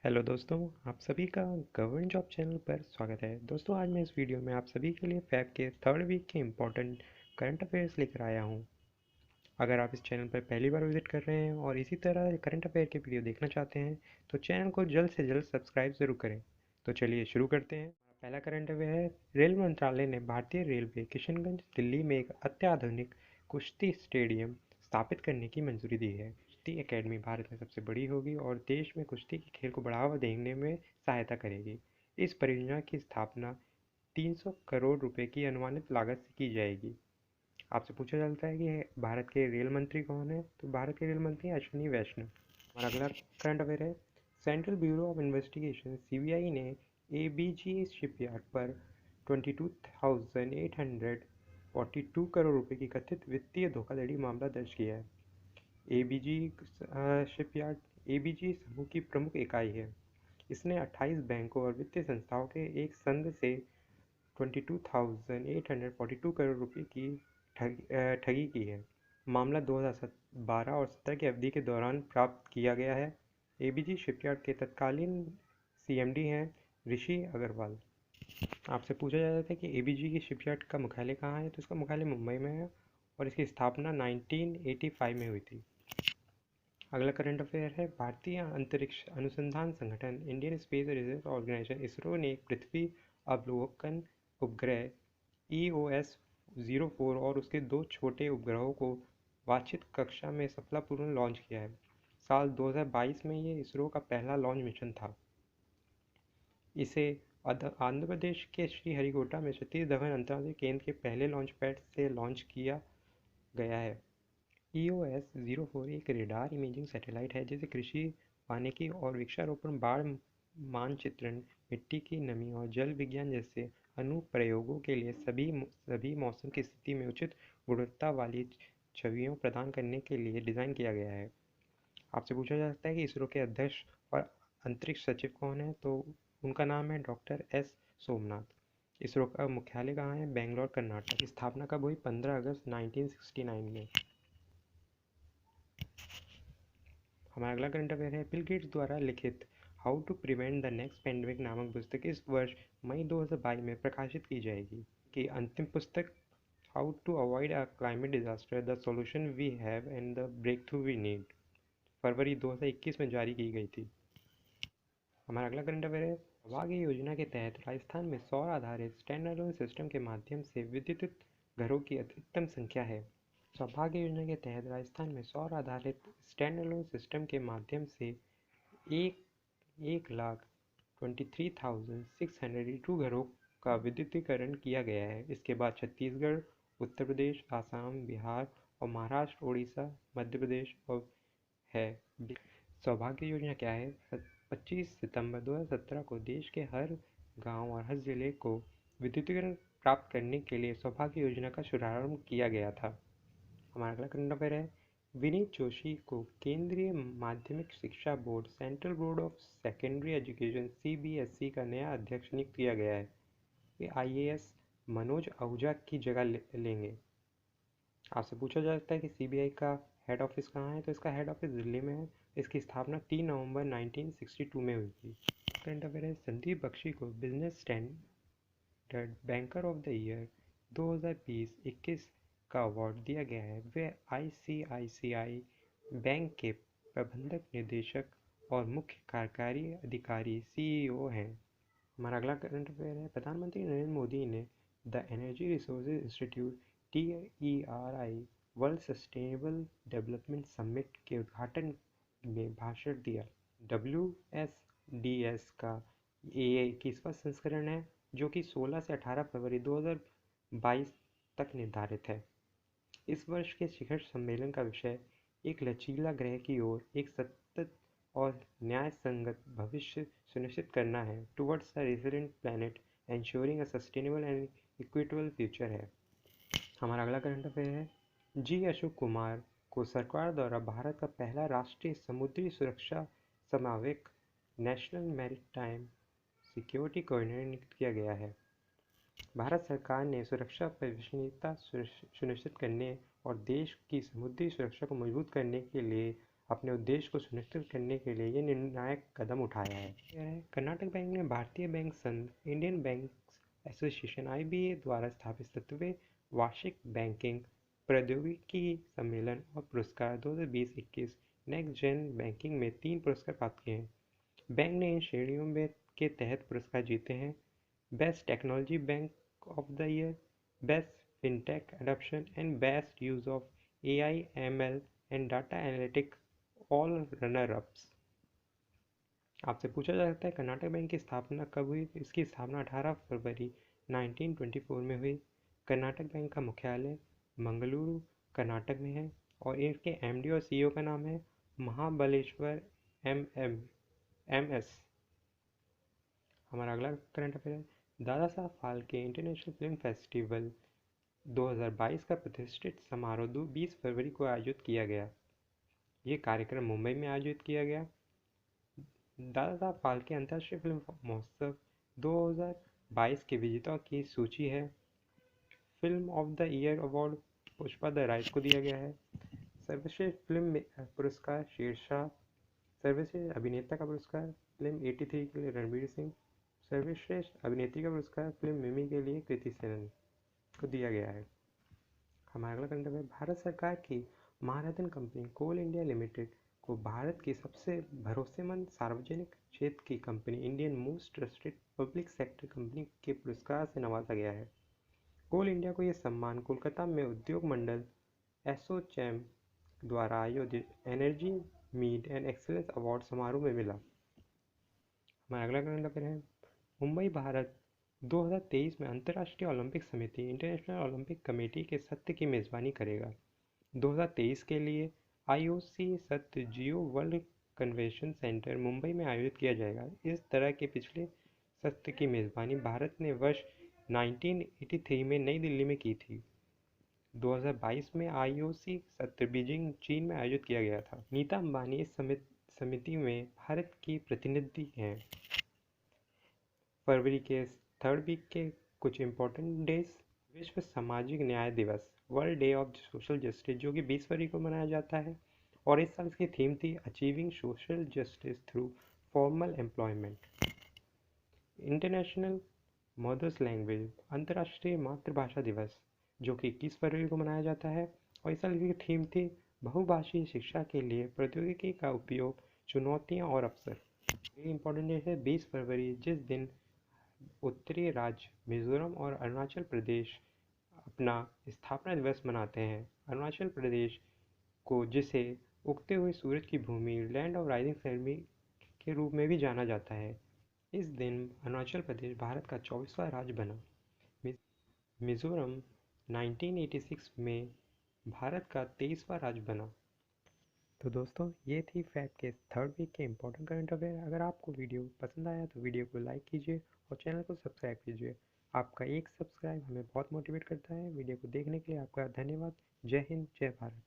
Hello दोस्तों, आप सभी का गवर्नमेंट जॉब चैनल पर स्वागत है। दोस्तों, आज मैं इस वीडियो में आप सभी के लिए फैब के थर्ड वीक के इम्पोर्टेंट करंट अफेयर्स लेकर आया हूं। अगर आप इस चैनल पर पहली बार विजिट कर रहे हैं और इसी तरह करंट अफेयर के वीडियो देखना चाहते हैं तो चैनल को जल्द से जल्द सब्सक्राइब ज़रूर करें। तो चलिए शुरू करते हैं। पहला करंट अफेयर है, रेल मंत्रालय ने भारतीय रेलवे किशनगंज दिल्ली में एक अत्याधुनिक कुश्ती स्टेडियम स्थापित करने की मंजूरी दी है। कुश्ती एकेडमी भारत में सबसे बड़ी होगी और देश में कुश्ती के खेल को बढ़ावा देने में सहायता करेगी। इस परियोजना की स्थापना 300 करोड़ रुपए की अनुमानित लागत से की जाएगी। आपसे पूछा जाता है कि भारत के रेल मंत्री कौन है, तो भारत के रेल मंत्री अश्विनी वैष्णव। हमारा अगला करंट अफेयर है, central bureau of investigation CBI ने एबीजी शिपयार्ड पर 22,842 करोड़ रुपए की कथित वित्तीय धोखाधड़ी मामला दर्ज किया है। एबीजी शिपयार्ड एबीजी समूह की प्रमुख इकाई है। इसने 28 बैंकों और वित्तीय संस्थाओं के एक संघ से 22,842 करोड़ रुपए की ठगी की है। मामला 2012 और 17 की अवधि के दौरान प्राप्त किया गया है। एबीजी शिपयार्ड के तत्कालीन सीएमडी हैं ऋषि अग्रवाल। आपसे पूछा जाता है कि एबीजी की शिपयार्ड का मुख्यालय कहाँ है, तो इसका मुख्यालय मुंबई में है और इसकी स्थापना 1985 में हुई थी। अगला करंट अफेयर है, भारतीय अंतरिक्ष अनुसंधान संगठन Indian Space Research Organisation ISRO ने एक पृथ्वी अवलोकन उपग्रह EOS-04 और उसके दो छोटे उपग्रहों को वांछित कक्षा में सफलतापूर्वक लॉन्च किया है। साल 2022 में ये इसरो का पहला लॉन्च मिशन था। इसे आंध्र प्रदेश के श्रीहरिकोटा में सतीश धवन अंतर्राष्ट्रीय केंद्र के पहले लॉन्च पैड से लॉन्च किया गया है। EOS-04 एक रेडार इमेजिंग सैटेलाइट है जिसे कृषि, वानिकी और वृक्षारोपण, बाढ़ मानचित्रण, मिट्टी की नमी और जल विज्ञान जैसे अनुप्रयोगों के लिए सभी मौसम की स्थिति में उचित गुणवत्ता वाली छवियों प्रदान करने के लिए डिज़ाइन किया गया है। आपसे पूछा जा सकता है कि इसरो के अध्यक्ष और अंतरिक्ष सचिव कौन है, तो उनका नाम है डॉक्टर एस सोमनाथ। इसरो का मुख्यालय कहाँ है, बेंगलोर कर्नाटक। स्थापना कब हुई, 15 अगस्त 1969 में। हमारा अगला करंट अफेयर है, बिल गेट्स द्वारा लिखित how to prevent the next pandemic नामक पुस्तक इस वर्ष मई 2022 में प्रकाशित की जाएगी। कि अंतिम पुस्तक how to avoid a climate disaster, the solution we have and the breakthrough we need, फरवरी 2021 में जारी की गई थी। हमारा अगला करंट अफेयर है, सौभाग्य योजना के तहत राजस्थान में सौर आधारित स्टैंड अलोन सिस्टम के माध्यम से विद्युत घरों की अधिकतम संख्या है। सौभाग्य योजना के तहत राजस्थान में सौर आधारित स्टैंड अलोन सिस्टम के माध्यम से एक लाख 23,682 घरों का विद्युतीकरण किया गया है। इसके बाद छत्तीसगढ़, उत्तर प्रदेश, आसाम, बिहार और महाराष्ट्र, उड़ीसा, मध्य प्रदेश और है। सौभाग्य योजना क्या है? 25 सितंबर 2017 को देश के हर गांव और हर जिले को विद्युतीकरण प्राप्त करने के लिए सौभाग्य योजना का शुभारंभ किया गया था। हमारा अगला करंट अफेयर है, विनीत जोशी को केंद्रीय माध्यमिक शिक्षा board central board of secondary education CBSE का नया अध्यक्ष नियुक्त किया गया है। वे IAS मनोज आहूजा की जगह लेंगे। आपसे पूछा जा सकता है कि CBI का हेड ऑफिस कहाँ है, तो इसका हेड ऑफिस दिल्ली में है। इसकी स्थापना 3 नवंबर 1962 में हुई थी। करंट अफेयर है, संदीप बख्शी को business standard banker of the year 2020-21 का अवार्ड दिया गया है। वे ICICI बैंक के प्रबंधक निदेशक और मुख्य कार्यकारी अधिकारी CEO हैं। हमारा अगला करंट अफेयर है, प्रधानमंत्री नरेंद्र मोदी ने the energy resources institute TERI world sustainable development summit के उद्घाटन में भाषण दिया। WSDS का ये 21वां संस्करण है जो कि 16 से 18 फरवरी 2022 तक निर्धारित है। इस वर्ष के शिखर सम्मेलन का विषय एक लचीला ग्रह की ओर एक सतत और न्याय संगत भविष्य सुनिश्चित करना है, towards a resilient planet ensuring a sustainable and equitable future है। हमारा अगला करंट अफेयर है, अशोक कुमार को सरकार द्वारा भारत का पहला राष्ट्रीय समुद्री सुरक्षा समन्वयक नेशनल मैरीटाइम सिक्योरिटी कोऑर्डिनेटर नियुक्त किया गया है। भारत सरकार ने सुरक्षा पर विश्वसनीयता सुनिश्चित करने और देश की समुद्री सुरक्षा को मजबूत करने के लिए अपने उद्देश्य को सुनिश्चित करने के लिए ये निर्णायक कदम उठाया है। कर्नाटक बैंक ने भारतीय बैंक संघ, इंडियन बैंक्स एसोसिएशन (IBA) द्वारा स्थापित 7वें वार्षिक बैंकिंग प्रौद्योगिकी सम्मेलन और पुरस्कार 2020-21 नेक्स्ट जेन बैंकिंग में 3 पुरस्कार प्राप्त किए हैं। बैंक ने इन श्रेणियों में के तहत पुरस्कार जीते हैं: best technology bank of the year, best fintech adoption and best use of AI/ML and data analytics, all runner ups. आपसे पूछा जा सकता है कर्नाटक बैंक की स्थापना कब हुई? इसकी स्थापना 18 फरवरी 1924 में हुई। कर्नाटक बैंक का मुख्यालय मंगलुरु, कर्नाटक में है और इसके MD और CEO का नाम है महाबलेश्वर MS। हमारा अगला करंट अफेयर है Dada Saheb Phalke international film festival 2022 का प्रतिष्ठित समारोह 20 फरवरी को आयोजित किया गया। ये कार्यक्रम मुंबई में आयोजित किया गया। दादा साहब फाल्के अंतर्राष्ट्रीय फिल्म महोत्सव 2022 के विजेताओं की सूची है। Film of the year award Pushpa the rise को दिया गया है। सर्वश्रेष्ठ फिल्म पुरस्कार शेरशाह। सर्वश्रेष्ठ अभिनेता का पुरस्कार फिल्म 83 के लिए रणवीर सिंह। सर्वश्रेष्ठ अभिनेत्री का पुरस्कार फिल्म मिमी के लिए कृति सेनन को दिया गया है। हमारा अगला करंट अफेयर भारत सरकार की महारत्न कंपनी कोल इंडिया लिमिटेड को भारत की सबसे भरोसेमंद सार्वजनिक क्षेत्र की company Indian most trusted public sector company के पुरस्कार से नवाजा गया है। कोल इंडिया को यह सम्मान कोलकाता में उद्योग मंडल एसोचैम द्वारा आयोजित energy meet and excellence award समारोह में मिला। हमारा अगला करंट अफेयर है मुंबई भारत 2023 में अंतर्राष्ट्रीय ओलंपिक समिति इंटरनेशनल ओलंपिक कमेटी के सत्र की मेज़बानी करेगा। 2023 के लिए IOC सत्र जियो वर्ल्ड कन्वेंशन सेंटर मुंबई में आयोजित किया जाएगा। इस तरह के पिछले सत्र की मेज़बानी भारत ने वर्ष 1983 में नई दिल्ली में की थी। 2022 में IOC सत्र बीजिंग, चीन में आयोजित किया गया था। नीता अंबानी इस समिति में भारत की प्रतिनिधि हैं। फरवरी के थर्ड वीक के कुछ इम्पोर्टेंट डेज: विश्व सामाजिक न्याय दिवस, world day of social justice, जो कि 20 फरवरी को मनाया जाता है और इस साल इसकी थीम थी achieving social justice through formal employment. International mother's language, अंतर्राष्ट्रीय मातृभाषा दिवस, जो कि 21 फरवरी को मनाया जाता है और इस साल की थीम थी बहुभाषी शिक्षा के लिए प्रौद्योगिकी का उपयोग, चुनौतियाँ और अवसर। ये इम्पोर्टेंट डे है 20 फरवरी, जिस दिन उत्तरी राज्य मिजोरम और अरुणाचल प्रदेश अपना स्थापना दिवस मनाते हैं। अरुणाचल प्रदेश को जिसे उगते हुए सूरज की भूमि लैंड ऑफ राइजिंग सन के रूप में भी जाना जाता है। इस दिन अरुणाचल प्रदेश भारत का 24वां राज्य बना। मिजोरम 1986 में भारत का 23वां राज्य बना। तो दोस्तों ये थी फैक्ट के थर्ड वीक के इम्पोर्टेंट करंट अफेयर। अगर आपको वीडियो पसंद आया तो वीडियो को लाइक कीजिए और चैनल को सब्सक्राइब कीजिए। आपका एक सब्सक्राइब हमें बहुत मोटिवेट करता है। वीडियो को देखने के लिए आपका धन्यवाद। जय हिंद, जय भारत।